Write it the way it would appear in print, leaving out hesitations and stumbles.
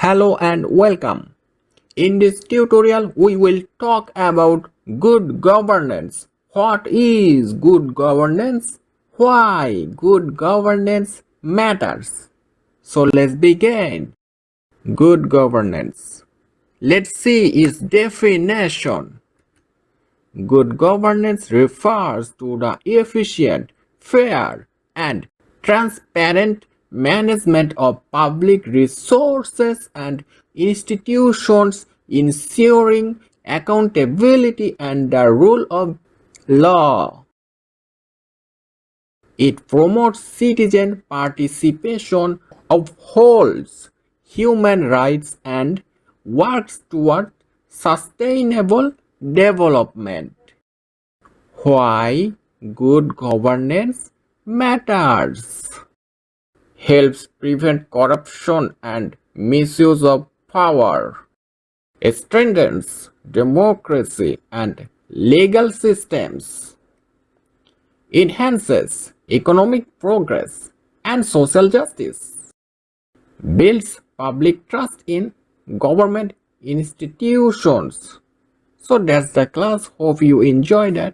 Hello and welcome. In this tutorial, we will talk about good governance. What is good governance? Why good governance matters. So let's begin. Good governance. Let's see its definition. Good governance refers to the efficient, fair, and transparent management of public resources and institutions, ensuring accountability and the rule of law. It promotes citizen participation, upholds human rights, and works toward sustainable development. Why good governance matters. Helps prevent corruption and misuse of power. Strengthens democracy and legal systems. Enhances economic progress and social justice. Builds public trust in government institutions. So that's the class. Hope you enjoyed that.